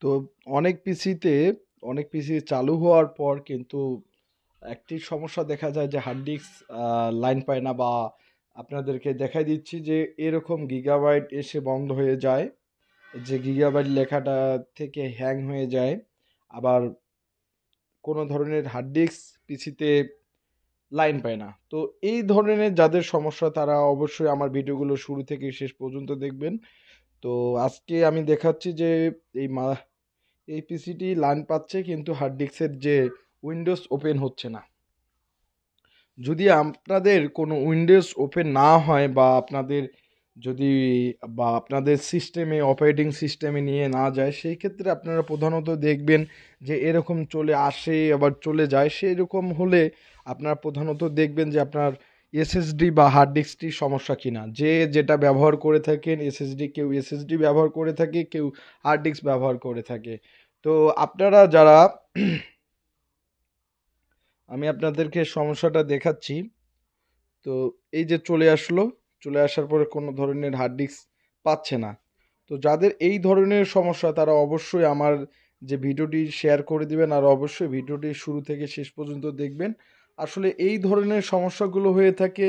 তো অনেক পিসিতে অনেক পিসি চালু হওয়ার পর কিন্তু একটি সমস্যা দেখা যায় যে হার্ড ডিস্ক লাইন পায় না, বা আপনাদেরকে দেখাই দিচ্ছি যে এরকম গিগাবাইট এসে বন্ধ হয়ে যায়, যে গিগাবাইট লেখাটা থেকে হ্যাং হয়ে যায়। আবার কোনো ধরনের হার্ড ডিস্ক পিসিতে লাইন পায় না। তো এই ধরনের যাদের সমস্যা তারা অবশ্যই আমার ভিডিওগুলো শুরু থেকে শেষ পর্যন্ত দেখবেন। তো আজকে আমি দেখাচ্ছি যে এই এই পিসিটি লাইন পাচ্ছে কিন্তু হার্ড ডিস্কের যে উইন্ডোজ ওপেন হচ্ছে না। যদি আপনাদের কোনো উইন্ডোজ ওপেন না হয়, বা আপনাদের যদি আপনাদের সিস্টেমে অপারেটিং সিস্টেমে নিয়ে না যায়, সেই ক্ষেত্রে আপনারা প্রধানত দেখবেন যে এরকম চলে আসে আবার চলে যায়। সেই রকম হলে আপনারা প্রধানত দেখবেন যে আপনার এসএসডি বা হার্ড ডিস্কটির সমস্যা কিনা। যে যেটা ব্যবহার করে থাকেন, কেউ এসএসডি ব্যবহার করে থাকে, কেউ হার্ড ডিস্ক ব্যবহার করে থাকে। তো আপনারা যারা আমি আপনাদেরকে সমস্যাটা দেখাচ্ছি। তো এই যে চলে আসার পরে কোনো ধরনের হার্ড ডিস্ক পাচ্ছে না। তো যাদের এই ধরনের সমস্যা তারা অবশ্যই আমার যে ভিডিওটি শেয়ার করে দিবেন, আর অবশ্যই ভিডিওটি শুরু থেকে শেষ পর্যন্ত দেখবেন। আসলে এই ধরনের সমস্যাগুলো হয়ে থাকে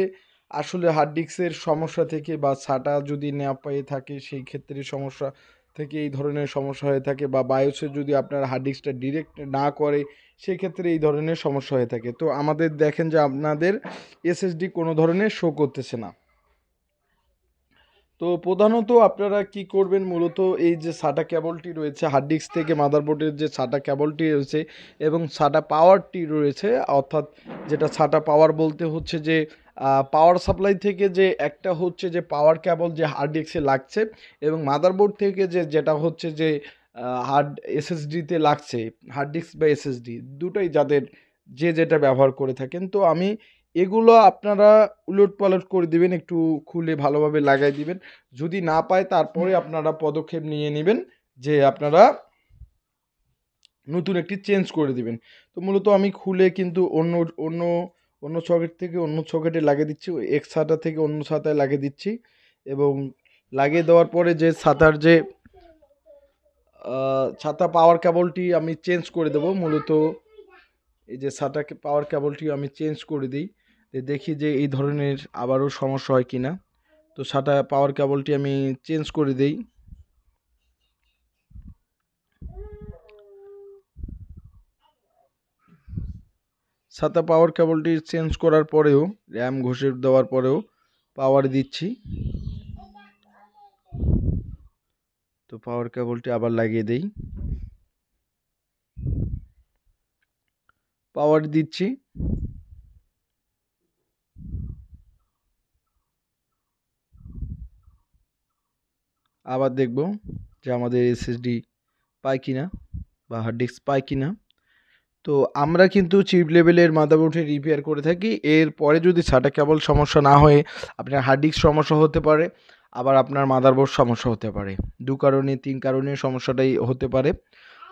আসলে হার্ড ডিস্কের সমস্যা থেকে, বা SATA যদি না পেয়ে থাকে সেই ক্ষেত্রে সমস্যা থেকে এই ধরনের সমস্যা হয়ে থাকে, বা বায়োসে যদি আপনার হার্ড ডিস্কটা ডিরেক্ট না করে সেই ক্ষেত্রে এই ধরনের সমস্যা হয়ে থাকে। তো আমাদের দেখেন যে আপনাদের এসএসডি কোনো ধরনের শো করতেছে না। তো প্রধানত আপনারা কি করবেন, মূলত এই যে সাটা কেবলটি রয়েছে হার্ড ডিস্ক থেকে মাদারবোর্ডের, যে সাটা কেবলটি রয়েছে এবং সাটা পাওয়ারটি রয়েছে, অর্থাৎ যেটা সাটা পাওয়ার বলতে হচ্ছে যে পাওয়ার সাপ্লাই থেকে যে একটা হচ্ছে যে পাওয়ার কেবল যে হার্ড ডিস্কে লাগছে, এবং মাদারবোর্ড থেকে যেটা হচ্ছে যে হার্ড এসএসডিতে লাগছে, হার্ড ডিস্ক বা এসএসডি দুটোই যাদের যে যেটা ব্যবহার করে থাকেন। তো আমি এগুলো আপনারা উলটপালট করে দিবেন, একটু খুলে ভালোভাবে লাগাই দিবেন। যদি না পায় তারপরে আপনারা পদক্ষেপ নিয়ে নেবেন যে আপনারা নতুন একটি চেঞ্জ করে দিবেন। তো মূলত আমি খুলে কিন্তু অন্য অন্য সকেট থেকে অন্য সকেটে লাগিয়ে দিচ্ছি, এক ছাতা থেকে অন্য ছাতায় লাগিয়ে দিচ্ছি, এবং লাগিয়ে দেওয়ার পরে যে ছাতার যে ছাতা পাওয়ার কেবলটি আমি চেঞ্জ করে দেব। মূলত এই যে সাটা পাওয়ার কেবলটি আমি চেঞ্জ করে দিই, দেখি যে এই ধরনের আবারও সমস্যা হয় কিনা। তো সাটা পাওয়ার কেবলটি আমি চেঞ্জ করে দেই। সাতা পাওয়ার কেবলটি চেঞ্জ করার পরেও, র্যাম ঘষে দেওয়ার পরেও পাওয়ার দিচ্ছি। তো পাওয়ার কেবলটি আবার লাগিয়ে দেই, পাওয়ার দিচ্ছি। আবার দেখব যে আমাদের এসএসডি পায় কিনা বা হার্ড ডিস্ক পায় কিনা। তো আমরা কিন্তু চিপ লেভেলের মাদারবোর্ডে রিপেয়ার করে থাকি। এরপরে যদি সাটা কেবল সমস্যা না হয়ে আপনার হার্ড ডিস্ক সমস্যা হতে পারে, আবার আপনার মাদারবোর্ড সমস্যা হতে পারে। দু কারণে 3 কারণে সমস্যাটাই হতে পারে।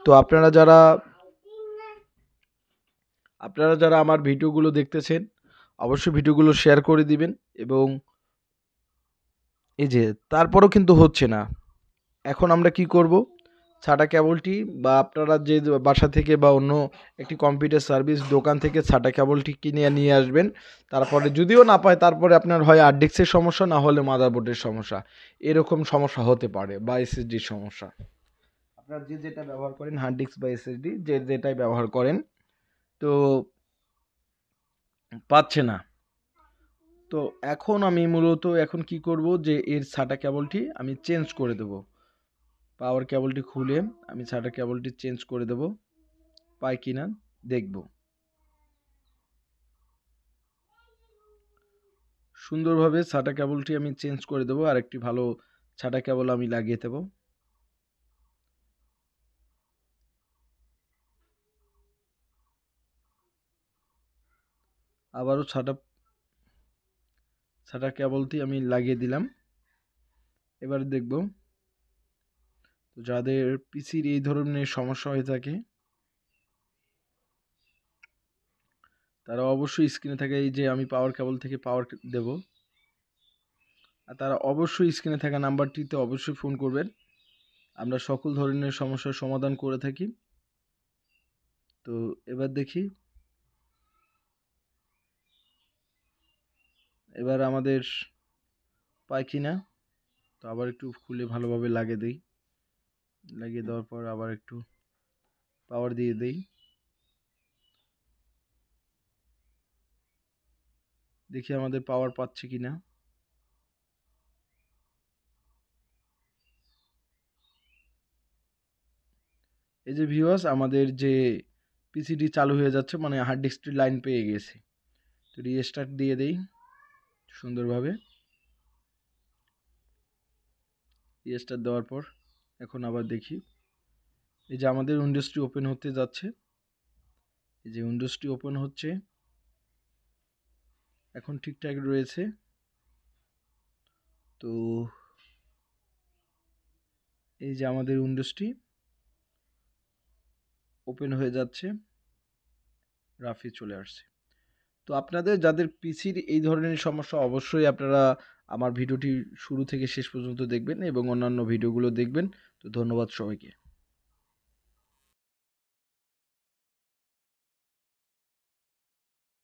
তো আপনারা যারা আমার ভিডিওগুলো দেখতেছেন অবশ্যই ভিডিওগুলো শেয়ার করে দিবেন। এবং এই যে তারপরও কিন্তু হচ্ছে না, এখন আমরা কি করব, ছাটা কেবলটি বা আপনারা যে বাসা থেকে বা অন্য একটি কম্পিউটার সার্ভিস দোকান থেকে ছাটা কেবলটি কিনে নিয়ে আসবেন। তারপরে যদিও না পায় তারপরে আপনার হয় হার্ড ডিস্কের সমস্যা, না হলে মাদারবোর্ডের সমস্যা, এরকম সমস্যা হতে পারে, বা এসএসডির সমস্যা। আপনারা যে যেটা ব্যবহার করেন, হার্ড ডিস্ক বা এসএসডি যে যেটাই ব্যবহার করেন, তো পাচ্ছে না। তো এখন আমি মূলত এখন কি করব, যে এর সাটা কেবলটি আমি চেঞ্জ করে দেব। পাওয়ার কেবলটি খুলে আমি সাটা কেবলটি চেঞ্জ করে দেব, পাই কিনা দেখব। সুন্দরভাবে সাটা কেবলটি আমি চেঞ্জ করে দেব, আর একটি ভালো সাটা কেবল আমি লাগিয়ে দেব। আবারও সাটা কেবলটি আমি লাগিয়ে দিলাম। এবার দেখব, তো যাদের পিসির এই ধরনের সমস্যা হয়ে থাকে তারা অবশ্যই স্ক্রিনে থাকা এই যে আমি পাওয়ার কেবল থেকে পাওয়ার দেব, আর তারা অবশ্যই স্ক্রিনে থাকা নাম্বারটিতে অবশ্যই ফোন করবেন। আমরা সকল ধরনের সমস্যার সমাধান করে থাকি। তো এবার দেখি, এবার আমাদের পায় কিনা। তো আবার একটু খুলে ভালোভাবে লাগিয়ে দিই, লাগিয়ে দেওয়ার পর আবার একটু পাওয়ার দিয়ে দিই, দেখি আমাদের পাওয়ার পাচ্ছে কিনা। এই যে ভিউয়ার্স, আমাদের যে পিসিটি চালু হয়ে যাচ্ছে, মানে হার্ড ডিস্কটি লাইন পেয়ে গেছে। তো রিস্টার্ট দিয়ে দেই সুন্দরভাবে। রিস্টার্ট দেওয়ার পর এখন আবার দেখি, এই যে আমাদের উইন্ডোজটি ওপেন হতে যাচ্ছে, এই যে উইন্ডোজটি ওপেন হচ্ছে, এখন ঠিকঠাক রয়েছে। তো এই যে আমাদের উইন্ডোজটি ওপেন হয়ে যাচ্ছে, রাফি চলে আসছে। তো আপনাদের যাদের পিসির এই ধরনের সমস্যা, অবশ্যই আপনারা আমার ভিডিওটি শুরু থেকে শেষ পর্যন্ত দেখবেন এবং অন্যান্য ভিডিওগুলো দেখবেন। তো ধন্যবাদ সবাইকে।